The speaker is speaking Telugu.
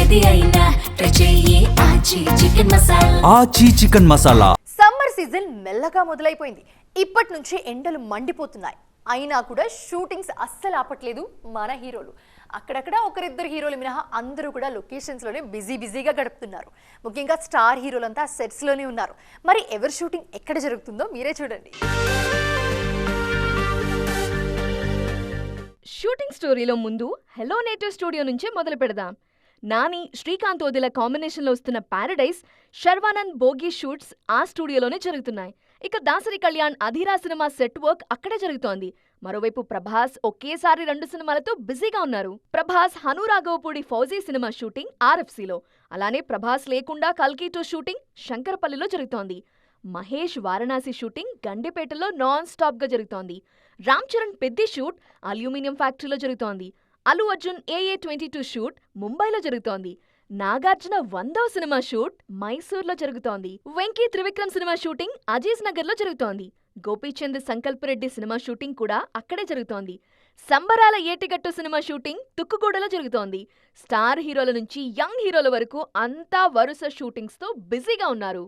ఏది అయినా ట్రై చెయ్యి ఆచి చికెన్ మసాలా. ఆచి చికెన్ మసాలా. సమ్మర్ సీజన్ మెల్లగా మొదలైపోయింది. ఇప్పటి నుంచి ఎండలు మండిపోతున్నాయి. అయినా కూడా షూటింగ్స్ అస్సలు ఆపట్లేదు మన హీరోలు. అక్కడక్కడ ఒకరిద్దరు హీరోలు మినహా అందరూ కూడా లొకేషన్స్లోనే బిజీగా గడుపుతున్నారు. ముఖ్యంగా స్టార్ హీరోలంతా సెట్స్లోనే ఉన్నారు. మరి ఎవరి షూటింగ్ ఎక్కడ జరుగుతుందో మీరే చూడండి. షూటింగ్ స్టోరీలో ముందు హెలో నేటివ్ స్టూడియో నుంచే మొదలు పెడదాం. నాని, శ్రీకాంత్ ఓదెల కాంబినేషన్లో వస్తున్న పారడైజ్, శర్వానంద్ బోగి షూట్స్ ఆ స్టూడియోలోనే జరుగుతున్నాయి. ఇక Dasari Kalyan Adheera cinema set work అక్కడే జరుగుతోంది. మరోవైపు ప్రభాస్ ఒకేసారి 2 సినిమాలతో బిజీగా ఉన్నారు. ప్రభాస్ హనురాఘవపూడి ఫౌజీ సినిమా షూటింగ్ RFCలో, అలానే ప్రభాస్ లేకుండా కల్కి 2 షూటింగ్ శంకరపల్లిలో జరుగుతోంది. మహేష్ వారణాసి షూటింగ్ గండిపేటలో నాన్ స్టాప్ గా జరుగుతోంది. రామ్ చరణ్ పెద్ది షూట్ అల్యూమినియం ఫ్యాక్టరీలో జరుగుతోంది. అల్లు అర్జున్ AA 22 షూట్ ముంబైలో జరుగుతోంది. నాగార్జున 100వ సినిమా షూట్ మైసూర్లో జరుగుతోంది. వెంకీ త్రివిక్రమ్ సినిమా షూటింగ్ అజీజ్ నగర్లో జరుగుతోంది. గోపీచంద్ సంకల్ప్ రెడ్డి సినిమా షూటింగ్ కూడా అక్కడే జరుగుతోంది. సంబరాల ఏటిగట్టు సినిమా షూటింగ్ తుక్కుగూడలో జరుగుతోంది. స్టార్ హీరోల నుంచి యంగ్ హీరోల వరకు అంతా వరుస షూటింగ్స్తో బిజీగా ఉన్నారు.